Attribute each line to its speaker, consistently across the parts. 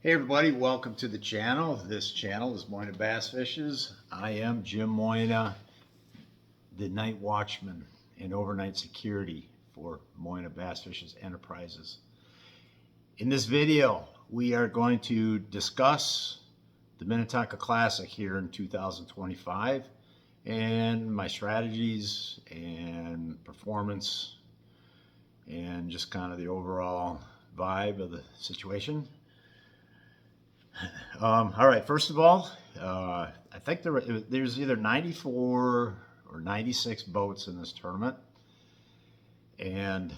Speaker 1: Hey everybody, welcome to the channel. This channel is Moyna Bass Fishes. I am Jim Moyna, the night watchman and overnight security for Moyna Bass Fishes Enterprises. In this video, we are going to discuss the Minnetonka Classic here in 2025 and my strategies and performance and just kind of the overall vibe of the situation. All right, first of all, I think there's either 94 or 96 boats in this tournament, and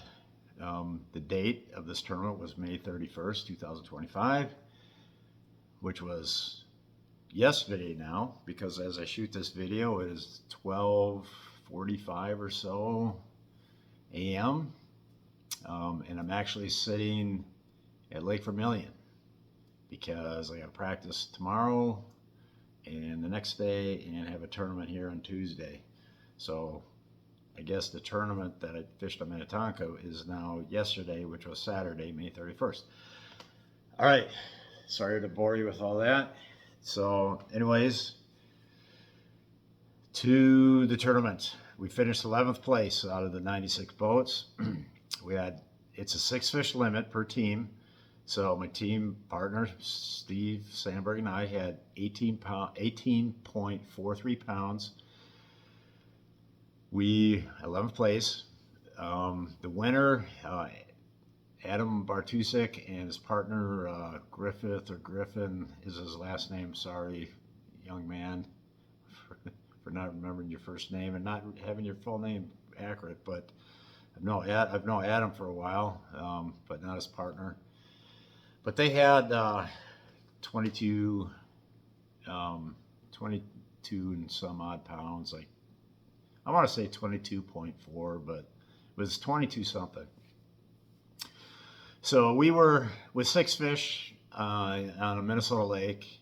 Speaker 1: the date of this tournament was May 31st, 2025, which was yesterday now, because as I shoot this video, it is 12:45 or so a.m., and I'm actually sitting at Lake Vermilion, because I got to practice tomorrow and the next day and have a tournament here on Tuesday. So I guess the tournament that I fished on Minnetonka is now yesterday, which was Saturday, May 31st. All right, sorry to bore you with all that. So anyways, to the tournament. We finished 11th place out of the 96 boats. It's a 6 fish limit per team. So my team partner, Steve Sandberg, and I had 18.43 pounds. We 11th place. The winner, Adam Bartusek, and his partner, Griffin is his last name. Sorry, young man, for not remembering your first name and not having your full name accurate. But I've known Adam for a while, but not his partner. But they had 22 and some odd pounds. Like, I want to say 22.4, but it was 22 something. So we were with 6 fish on a Minnesota lake.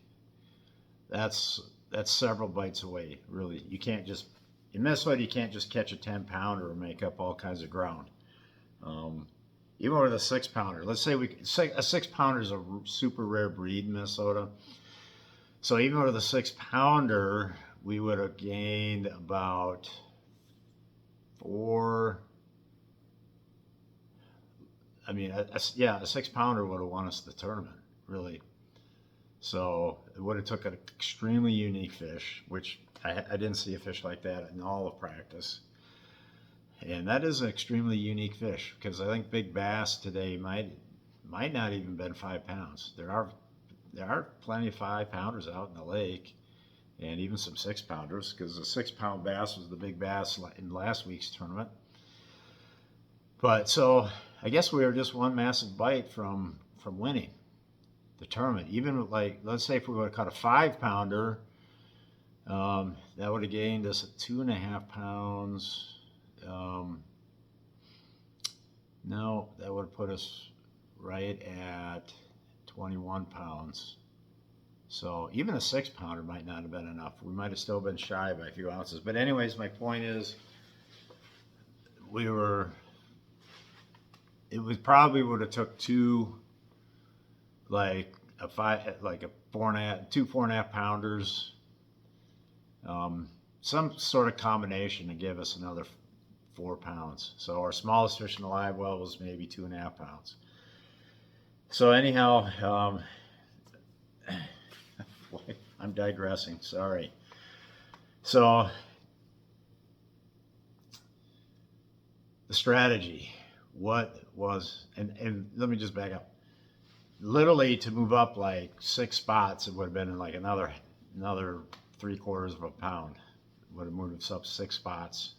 Speaker 1: That's several bites away, really. You can't just, in Minnesota, you can't just catch a 10-pounder and make up all kinds of ground. Even with a 6-pounder, let's say a 6-pounder is a super rare breed in Minnesota. So even with a 6-pounder, we would have gained about 4. I mean, a 6-pounder would have won us the tournament, really. So it would have took an extremely unique fish, which I didn't see a fish like that in all of practice. And that is an extremely unique fish, because I think big bass today might not even been 5 pounds. There are plenty of 5-pounders out in the lake, and even some 6-pounders, because the 6-pound bass was the big bass in last week's tournament. But so I guess we were just one massive bite from winning the tournament. Even like, let's say if we would have caught a 5-pounder, that would have gained us 2.5 pounds. No, that would put us right at 21 pounds. So even a 6-pounder might not have been enough. We might have still been shy by a few ounces. But anyways, my point is, probably would have took two 4.5 pounders, some sort of combination to give us another 4 pounds. So our smallest fish in the live well was maybe 2.5 pounds. So anyhow, I'm digressing, sorry. So the strategy, what was, and let me just back up. Literally, to move up like 6 spots, it would have been like another 3/4 of a pound. It would have moved us up 6 spots.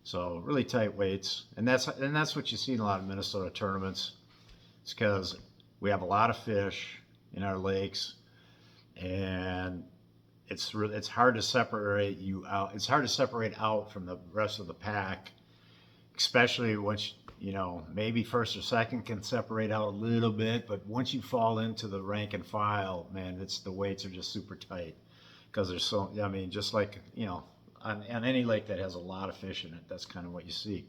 Speaker 1: So really tight weights, and that's what you see in a lot of Minnesota tournaments. It's because we have a lot of fish in our lakes, and it's hard to separate you out. It's hard to separate out from the rest of the pack, especially once maybe first or second can separate out a little bit, but once you fall into the rank and file, man, the weights are just super tight, because there's so, I mean, just like on any lake that has a lot of fish in it, that's kind of what you see.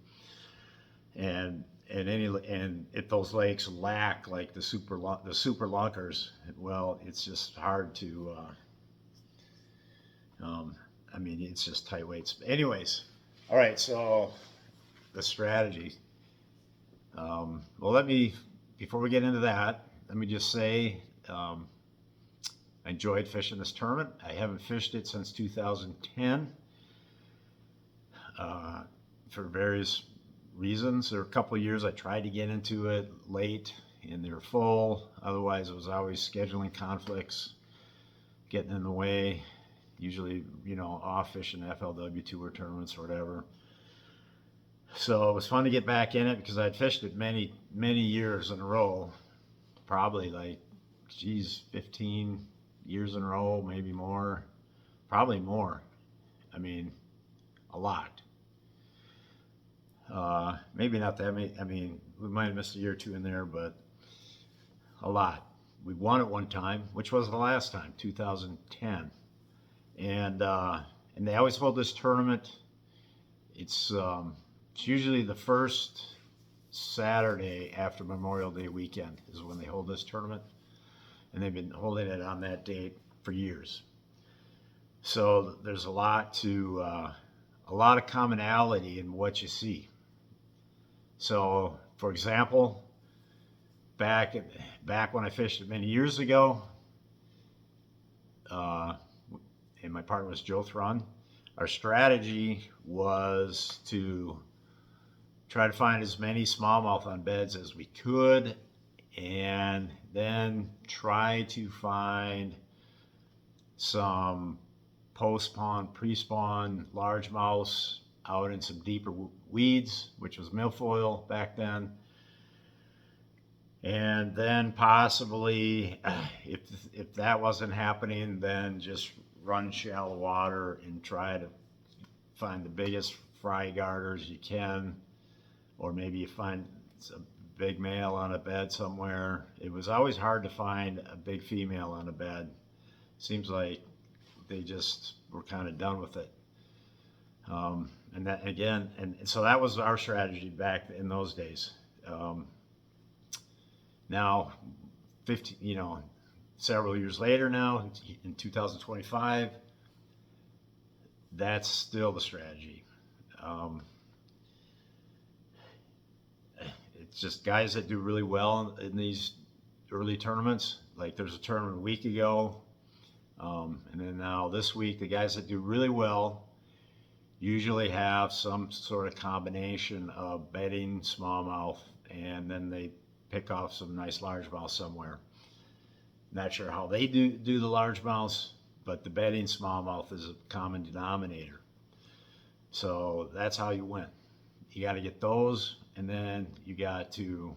Speaker 1: And and if those lakes lack like the super lunkers, well, it's just hard to. I mean, it's just tight weights. Anyways, all right. So the strategy. Well, before we get into that, let me just say I enjoyed fishing this tournament. I haven't fished it since 2010 for various reasons. There were a couple of years I tried to get into it late and they were full. Otherwise, it was always scheduling conflicts getting in the way. Usually, off fishing FLW tour tournaments or whatever. So it was fun to get back in it because I'd fished it many, many years in a row. Probably 15 years in a row, maybe more. Probably more. I mean, a lot. Maybe not that many. I mean, we might have missed a year or two in there, but a lot. We won it one time, which was the last time, 2010. And they always hold this tournament. It's usually the first Saturday after Memorial Day weekend is when they hold this tournament, and they've been holding it on that date for years. So there's a lot of commonality in what you see. So, for example, back when I fished it many years ago, and my partner was Joe Thrun, our strategy was to try to find as many smallmouth on beds as we could, and then try to find some post-spawn, pre-spawn largemouths out in some deeper weeds, which was milfoil back then. And then possibly, if that wasn't happening, then just run shallow water and try to find the biggest fry garters you can, or maybe you find a big male on a bed somewhere. It was always hard to find a big female on a bed. Seems like they just were kind of done with it. And that again, and so that was our strategy back in those days. Now, several years later now, in 2025, that's still the strategy. It's just guys that do really well in these early tournaments. Like there's a tournament a week ago, and then now this week, the guys that do really well usually have some sort of combination of bedding, smallmouth, and then they pick off some nice largemouth somewhere. Not sure how they do the largemouths, but the bedding smallmouth is a common denominator. So that's how you win. You got to get those, and then you got to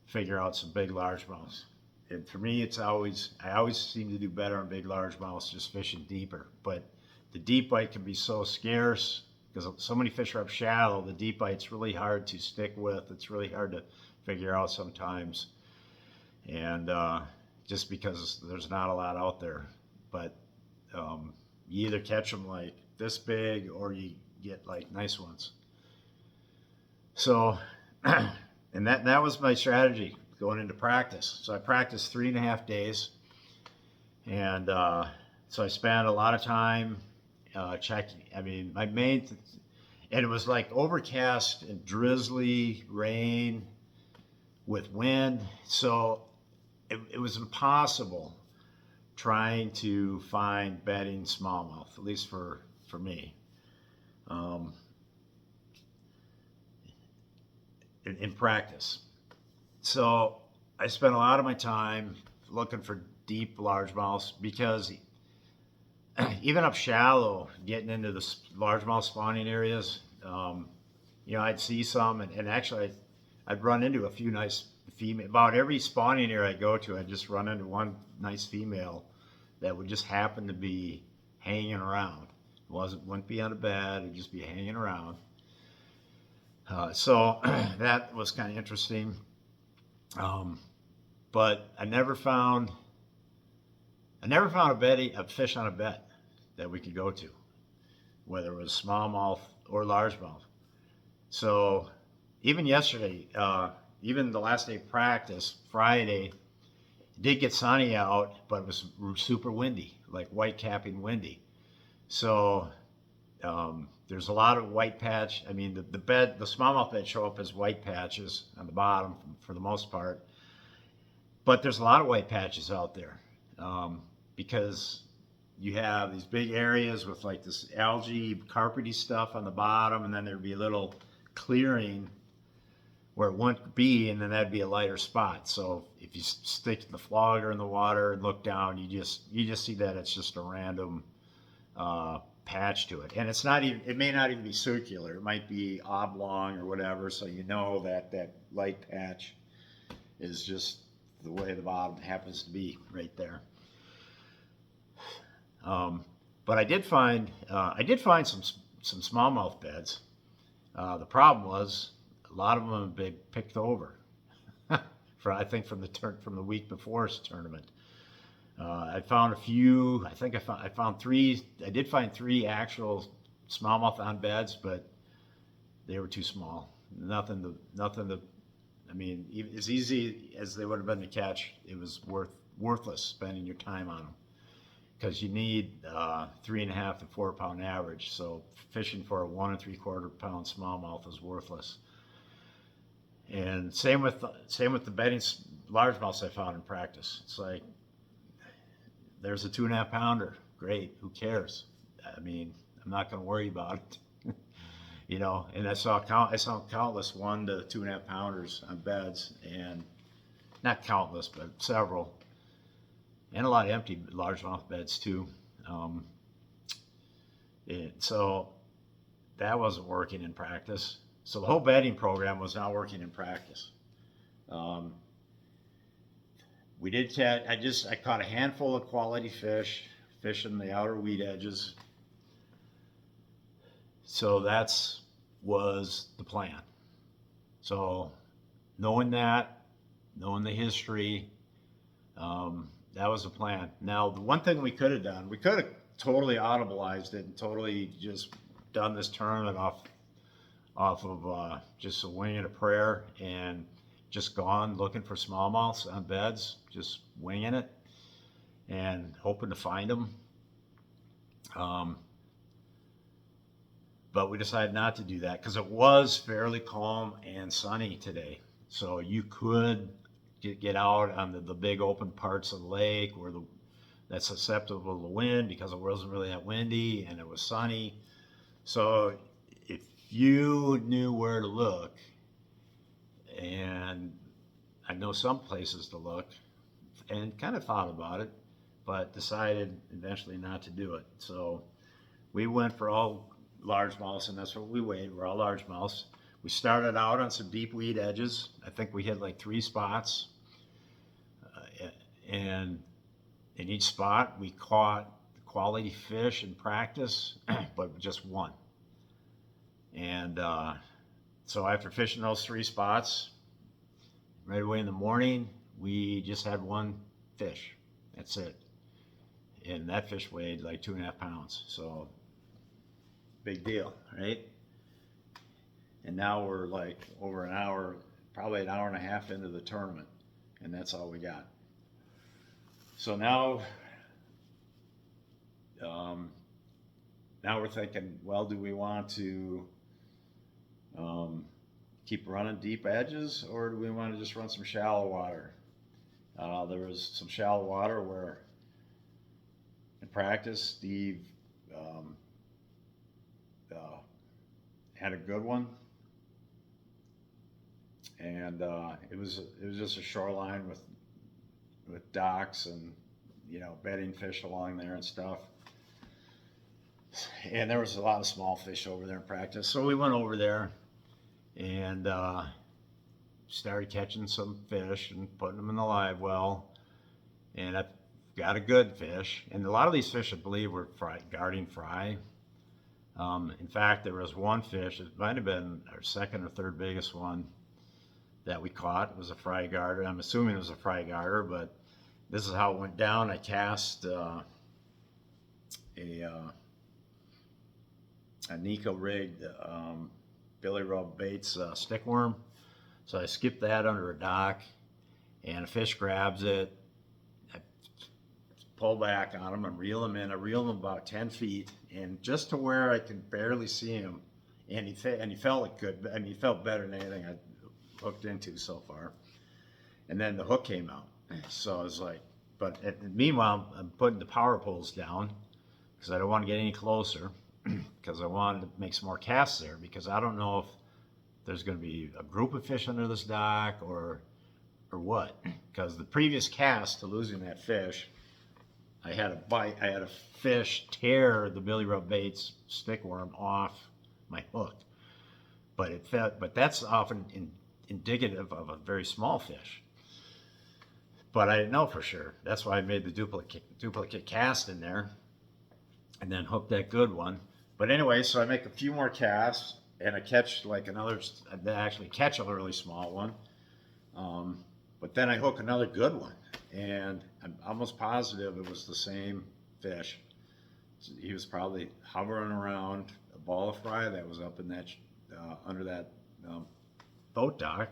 Speaker 1: figure out some big largemouths. And for me, I always seem to do better on big largemouths just fishing deeper. But the deep bite can be so scarce because so many fish are up shallow. The deep bite's really hard to stick with. It's really hard to figure out sometimes, and just because there's not a lot out there. But you either catch them like this big or you get like nice ones. So, and that was my strategy going into practice. So I practiced 3.5 days, and so I spent a lot of time checking. I mean, and it was like overcast and drizzly rain with wind, so it was impossible trying to find bedding smallmouth, at least for me, in practice. So I spent a lot of my time looking for deep largemouths because even up shallow, getting into the largemouth spawning areas, I'd see some, and actually I'd run into a few nice female. About every spawning area I go to, I'd just run into one nice female that would just happen to be hanging around. Wouldn't be on a bed, it'd just be hanging around. So that was kind of interesting. But I never found a fish on a bed that we could go to, whether it was smallmouth or largemouth. So even yesterday, even the last day of practice, Friday, it did get sunny out, but it was super windy, like white capping windy. So there's a lot of white patch. I mean, the smallmouth beds show up as white patches on the bottom for the most part, but there's a lot of white patches out there because you have these big areas with like this algae, carpety stuff on the bottom, and then there'd be a little clearing where it wouldn't be, and then that'd be a lighter spot. So if you stick the flogger in the water and look down, you just see that it's just a random patch to it, and it's not even. It may not even be circular. It might be oblong or whatever. So you know that that light patch is just the way the bottom happens to be right there. But I did find some smallmouth beds. The problem was a lot of them have been picked over. I think from the week before's tournament. I found a few. I think I found three. I did find three actual smallmouth on beds, but they were too small. Nothing to. I mean, as easy as they would have been to catch, it was worthless spending your time on them because you need 3.5 to 4 pound average. So fishing for a 1 3/4 pound smallmouth is worthless. And same with the bedding largemouths I found in practice. It's like there's a 2.5 pounder. Great, who cares? I mean, I'm not going to worry about it. You know, and I saw countless 1 to 2.5 pounders on beds, and not countless, but several, and a lot of empty largemouth beds too. So that wasn't working in practice. So the whole bedding program was not working in practice. We did catch. I caught a handful of quality fish, fishing the outer weed edges. So was the plan. So knowing the history, that was the plan. Now, the one thing we could have done, we could have totally audibleized it and totally just done this tournament off of just a wing and a prayer and just gone looking for smallmouths on beds, just winging it and hoping to find them. But we decided not to do that because it was fairly calm and sunny today. So you could get out on the big open parts of the lake where that's susceptible to wind because it wasn't really that windy and it was sunny. So if you knew where to look, and I know some places to look, and kind of thought about it, but decided eventually not to do it. So we went for all largemouths, and that's what we weighed. We're all largemouths. We started out on some deep weed edges. I think we hit like 3 spots, and in each spot we caught quality fish in practice, but just one. And so after fishing those 3 spots, right away in the morning, we just had one fish. That's it. And that fish weighed like 2.5 pounds. So big deal, right? And now we're like over an hour, probably an hour and a half into the tournament, and that's all we got. So now we're thinking, well, do we want to keep running deep edges, or do we want to just run some shallow water? There was some shallow water where in practice Steve had a good one, and it was just a shoreline with docks and bedding fish along there and stuff. And there was a lot of small fish over there in practice, so we went over there and started catching some fish and putting them in the live well, and I got a good fish. And a lot of these fish, I believe, were guarding fry. In fact, there was one fish, it might have been our second or third biggest one that we caught. It was a fry garter. I'm assuming it was a fry garter, but this is how it went down. I cast a Nico rigged Billy Rub Baits stick worm. So I skip that under a dock, and a fish grabs it. I pull back on him and reel him in. I reel him about 10 feet, and just to where I can barely see him. And he felt like good. I mean, he felt better than anything I hooked into so far. And then the hook came out. So I was like, meanwhile, I'm putting the power poles down because I don't want to get any closer because I wanted to make some more casts there because I don't know if there's going to be a group of fish under this dock or what. Because the previous cast to losing that fish, I had a fish tear the Billy Rub Baits stick worm off my hook, but that's often indicative of a very small fish. But I didn't know for sure. That's why I made the duplicate cast in there, and then hooked that good one. But anyway, so I make a few more casts, and I catch I actually catch a really small one. But then I hook another good one, and I'm almost positive it was the same fish. He was probably hovering around a ball of fry that was up in that under that boat dock,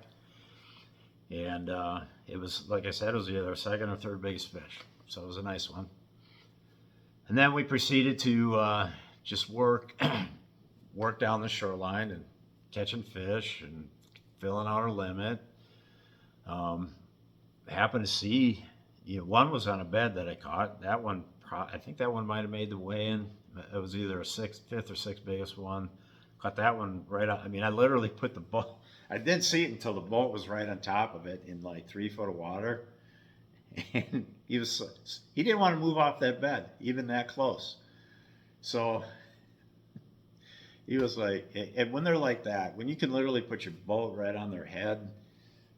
Speaker 1: and it was, like I said, it was either our second or third biggest fish, so it was a nice one. And then we proceeded to just work down the shoreline and catching fish and filling out our limit. Happened to see, one was on a bed that I caught. That one, I think that one might have made the weigh-in. It was either a fifth or sixth biggest one. Caught that one right on. I mean, I literally put the boat. I didn't see it until the boat was right on top of it in like 3 foot of water, and he didn't want to move off that bed, even that close. So he was like, and when they're like that, when you can literally put your boat right on their head,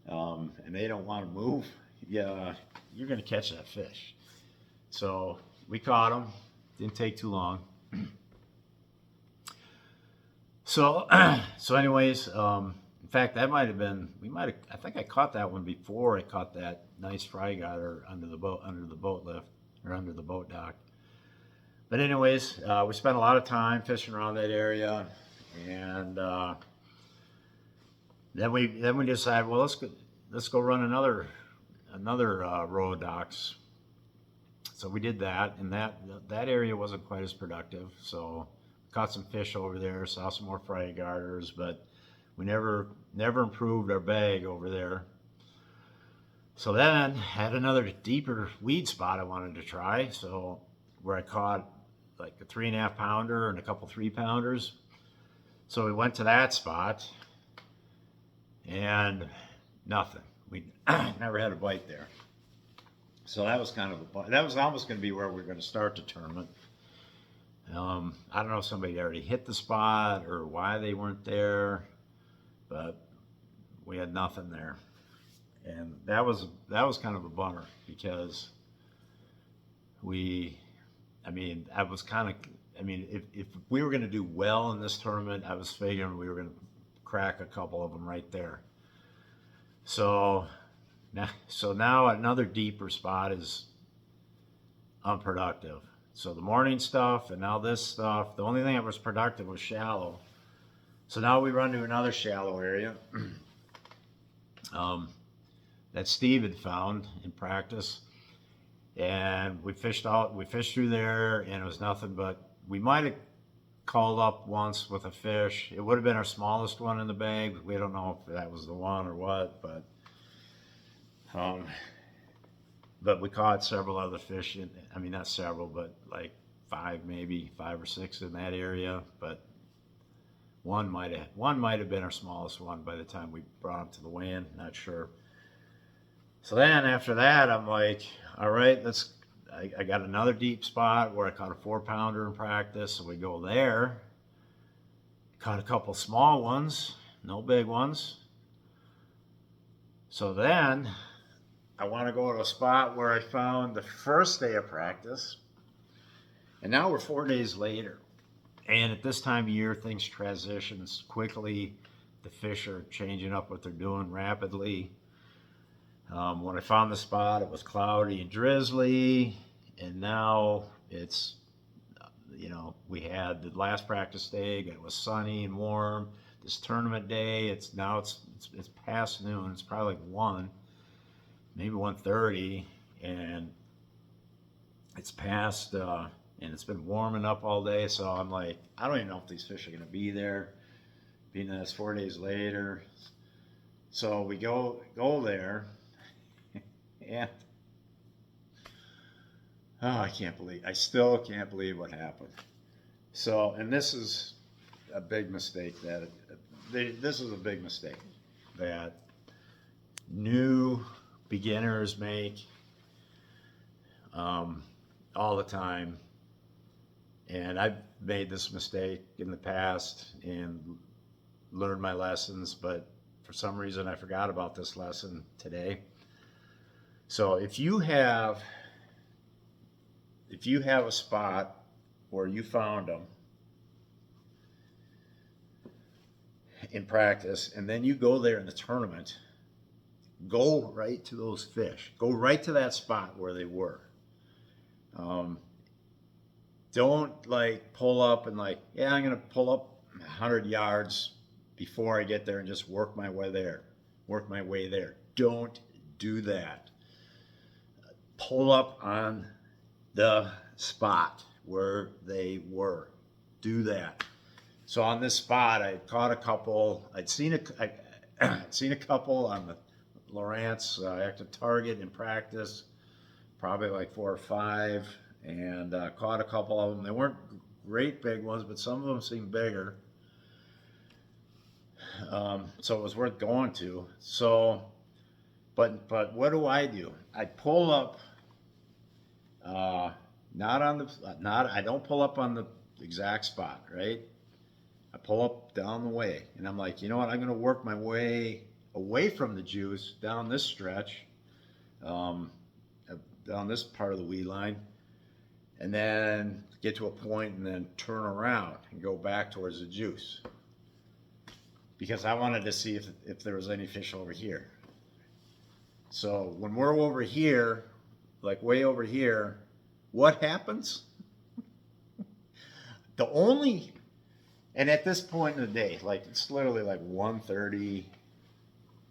Speaker 1: and they don't want to move, yeah, you're gonna catch that fish. So we caught him. Didn't take too long. So anyways, in fact, that might have been, I think I caught that one before I caught that nice fry guider under the boat lift, or under the boat dock. But anyways, we spent a lot of time fishing around that area, and then we decided, well, let's go run another row of docks. So we did that, and that area wasn't quite as productive. So caught some fish over there, saw some more fry garters, but we never improved our bag over there. So then had another deeper weed spot I wanted to try. So where I caught like a 3.5 pounder and a couple 3 pounders. So we went to that spot, and nothing. We never had a bite there. So that was that was almost going to be where we were going to start the tournament. I don't know if somebody already hit the spot or why they weren't there, but we had nothing there, and that was kind of a bummer because if we were going to do well in this tournament, I was figuring we were going to crack a couple of them right there. So now another deeper spot is unproductive. So the morning stuff and now this stuff, the only thing that was productive was shallow. So now we run to another shallow area that Steve had found in practice. And we fished through there, and it was nothing but, we might have called up once with a fish. It would have been our smallest one in the bag. We don't know if that was the one or what, but we caught several other fish not several, but like 5 or 6 in that area. But one might have been our smallest one by the time we brought him to the weigh-in, not sure. So then after that, I'm like, all right, I got another deep spot where I caught a 4 pounder in practice, so we go there. Caught a couple small ones, no big ones. So then I want to go to a spot where I found the first day of practice, and now we're 4 days later. And at this time of year, things transition quickly. The fish are changing up what they're doing rapidly. When I found the spot, it was cloudy and drizzly, and now it's, we had the last practice day, it was sunny and warm. this tournament day. It's past noon. It's probably like 1, maybe 1:30, and it's past and it's been warming up all day. So I'm like, I don't even know if these fish are gonna be there. Being that it's 4 days later, so we go there, and I still can't believe what happened. So, and this is a big mistake this is a big mistake that new beginners make all the time. And I've made this mistake in the past and learned my lessons, but for some reason I forgot about this lesson today. So if you have a spot where you found them in practice, and then you go there in the tournament, go right to those fish. Go right to that spot where they were. Don't like pull up and like, yeah, I'm going to pull up 100 yards before I get there and just work my way there. Don't do that. Pull up on the spot where they were. Do that. So on this spot, I caught a couple. I'd seen a couple on the Lowrance active target in practice, probably like 4 or 5, and caught a couple of them. They weren't great big ones, but some of them seemed bigger. So it was worth going to. So, but what do? I pull up. I don't pull up on the exact spot, right? I pull up down the way, and I'm like, you know what? I'm going to work my way away from the juice down this stretch, down this part of the weed line, and then get to a point and then turn around and go back towards the juice. Because I wanted to see if there was any fish over here. So when we're over here, like way over here, what happens? And at this point in the day, like it's literally like 1:30,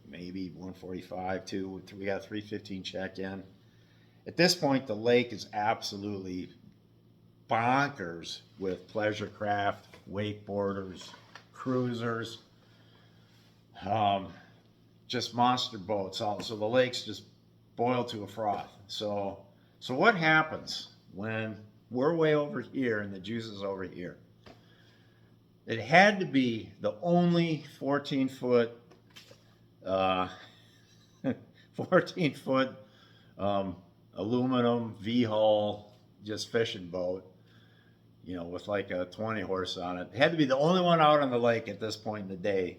Speaker 1: maybe 1:45 too. We got a 3:15 check-in. At this point, the lake is absolutely bonkers with pleasure craft, wakeboarders, cruisers, just monster boats. So the lake's just boiled to a froth. So what happens when we're way over here and the juice is over here? It had to be the only 14-foot, 14-foot aluminum V-hull, just fishing boat, with like a 20 horse on it. It had to be the only one out on the lake at this point in the day,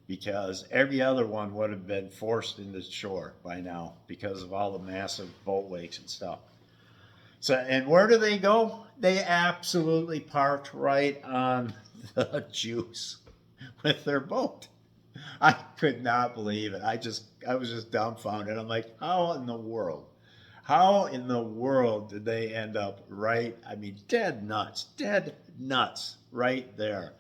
Speaker 1: because every other one would have been forced into shore by now because of all the massive boat wakes and stuff. So, and where do they go? They absolutely parked right on the juice with their boat. I could not believe it. I was just dumbfounded. I'm like, how in the world did they end up dead nuts right there.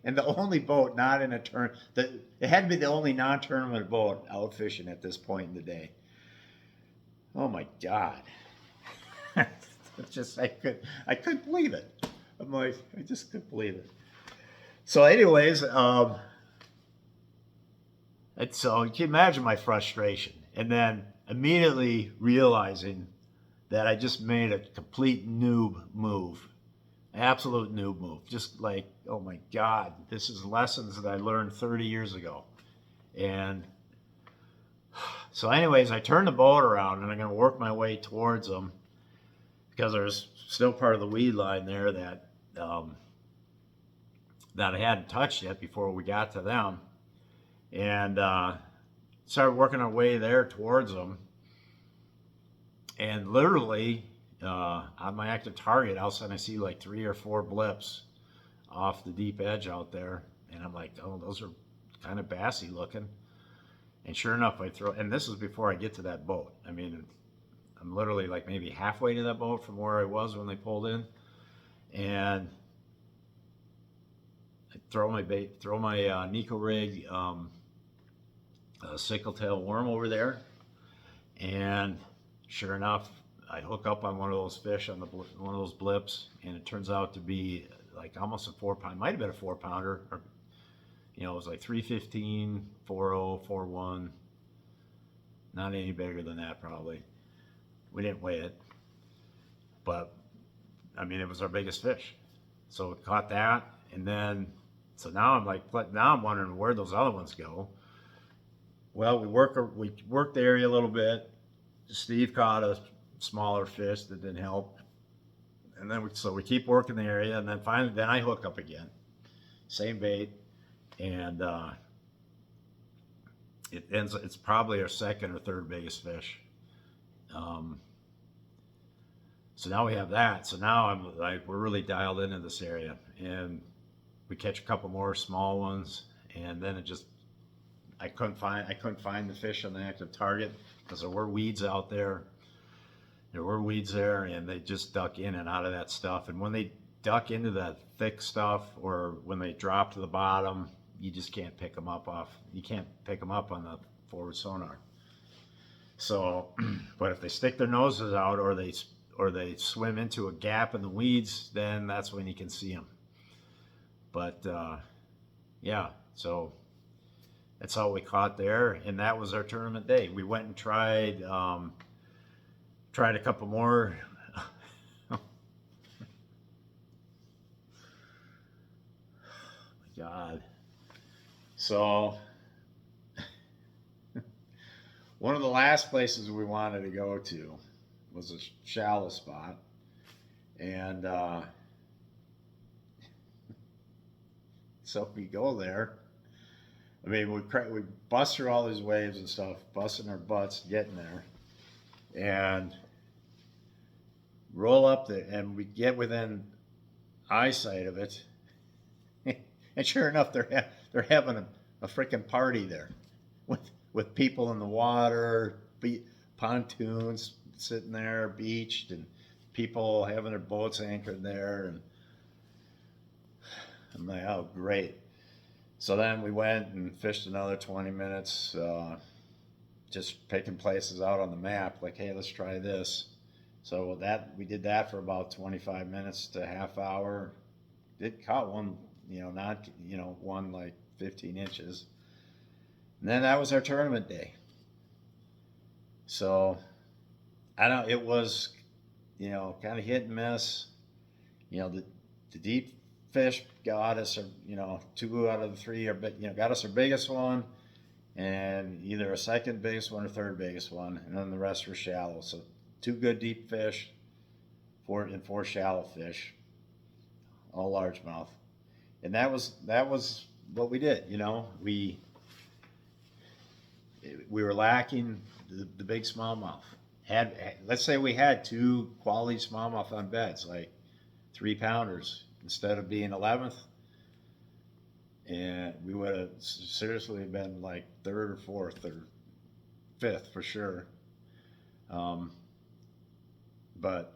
Speaker 1: And the only boat not in a it had to be the only non-tournament boat out fishing at this point in the day. Oh my God. It's just, I couldn't believe it. I'm like, I just couldn't believe it. So anyways, so you can imagine my frustration. And then immediately realizing that I just made a complete noob move. Absolute noob move. Just like, oh my God, this is lessons that I learned 30 years ago. And so anyways, I turned the boat around and I'm going to work my way towards them, because there's still part of the weed line there that I hadn't touched yet before we got to them. And started working our way there towards them. And literally, on my active target, all of a sudden I see like 3 or 4 blips off the deep edge out there. And I'm like, oh, those are kind of bassy looking. And sure enough, and this is before I get to that boat. I mean, I'm literally like maybe halfway to that boat from where I was when they pulled in. and I throw my bait, throw my Nico rig sickle tail worm over there, and sure enough, I hook up on one of those fish on one of those blips, and it turns out to be like almost a 4 pound, might have been a 4 pounder, or it was like 315, 40, 41, not any bigger than that probably. We didn't weigh it, but I mean it was our biggest fish. So we caught that, and then so now I'm wondering where those other ones go. Well, we worked the area a little bit. Steve caught a smaller fish that didn't help, and then we keep working the area, and then finally I hook up again, same bait, and it's probably our second or third biggest fish. So now we have that. So now I'm like, we're really dialed into this area, and we catch a couple more small ones, and then I couldn't find the fish on the active target because there were weeds out there. There were weeds there, and they just duck in and out of that stuff. And when they duck into that thick stuff, or when they drop to the bottom, you just can't pick them up You can't pick them up on the forward sonar. So, but if they stick their noses out, or they swim into a gap in the weeds, then that's when you can see them. But yeah, so that's all we caught there, and that was our tournament day. We went and tried a couple more. Oh my God. So one of the last places we wanted to go to was a shallow spot, and so we go there. I mean, we bust through all these waves and stuff, busting our butts getting there, and roll up there, and we get within eyesight of it, and sure enough, they're having a freaking party there, with people in the water, pontoons sitting there, beached, and people having their boats anchored there, and I'm like, oh great. So then we went and fished another 20 minutes, just picking places out on the map, like, hey, let's try this. So we did that for about 25 minutes to a half hour. Did caught one, one like 15 inches. And then that was our tournament day. So it was, kind of hit and miss. The deep fish got us, 2 out of the 3 got us our biggest one, and either a second biggest one or third biggest one, and then the rest were shallow. So 2 good deep fish, 4 shallow fish, all largemouth, and that was what we did. We were lacking the big smallmouth. Let's say we had 2 quality smallmouth on beds, like 3 pounders instead of being 11th, and we would have seriously been like 3rd or 4th or 5th for sure. But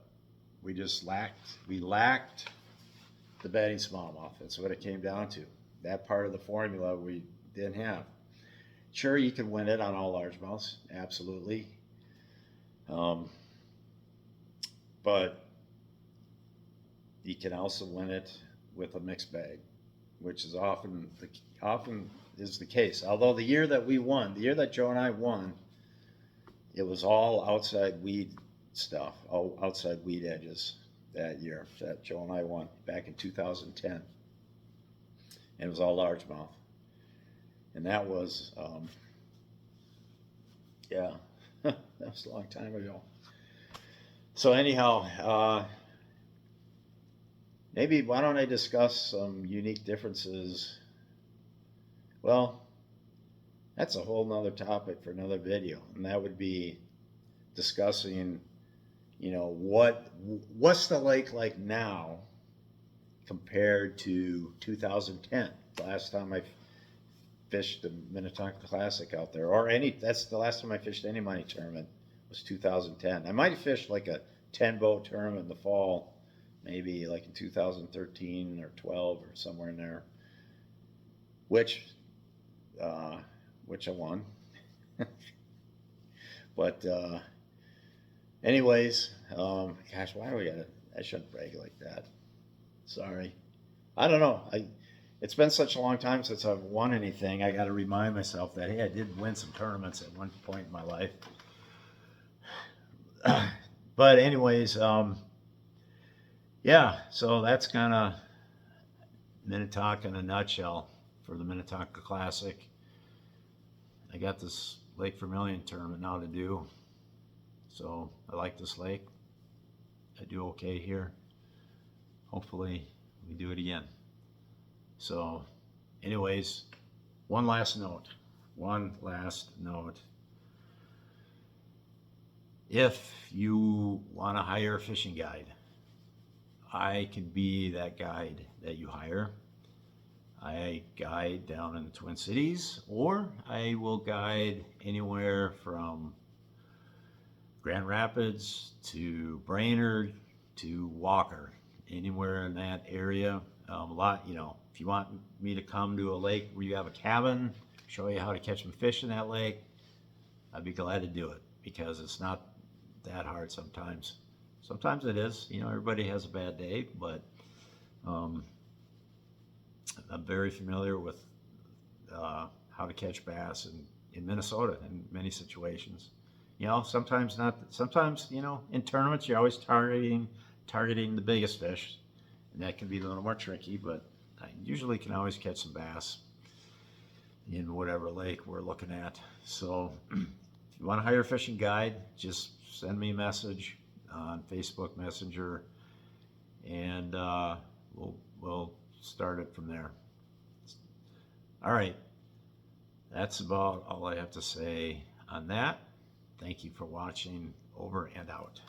Speaker 1: we just lacked the bedding smallmouth. That's what it came down to. That part of the formula we didn't have. Sure, you can win it on all largemouths, absolutely. But you can also win it with a mixed bag, which is often is the case. Although the year that Joe and I won, it was all outside weed stuff, all outside weed edges that year that Joe and I won back in 2010. And it was all largemouth. And that was, that was a long time ago. So anyhow, maybe why don't I discuss some unique differences? Well, that's a whole nother topic for another video, and that would be discussing, what's the lake like now compared to 2010, the last time I fished the Minnetonka Classic out there, that's the last time I fished any money tournament, was 2010. I might have fished like a 10 boat tournament in the fall maybe like in 2013 or 12 or somewhere in there, which which I won. But anyways, gosh, why do we gotta? I shouldn't brag like that. Sorry. I don't know. It's been such a long time since I've won anything. I got to remind myself that hey, I did win some tournaments at one point in my life. But anyways, yeah. So that's kind of Minnetonka in a nutshell for the Minnetonka Classic. I got this Lake Vermilion tournament now to do. So I like this lake. I do okay here. Hopefully we do it again. So anyways, one last note. If you want to hire a fishing guide, I can be that guide that you hire. I guide down in the Twin Cities, or I will guide anywhere from Grand Rapids to Brainerd to Walker, anywhere in that area. A lot, if you want me to come to a lake where you have a cabin, show you how to catch some fish in that lake, I'd be glad to do it because it's not that hard sometimes. Sometimes it is, everybody has a bad day, but I'm very familiar with how to catch bass in Minnesota in many situations. Sometimes not. Sometimes in tournaments you're always targeting the biggest fish, and that can be a little more tricky. But I usually can always catch some bass in whatever lake we're looking at. So if you want to hire a fishing guide, just send me a message on Facebook Messenger, and we'll start it from there. All right, that's about all I have to say on that. Thank you for watching. Over and out.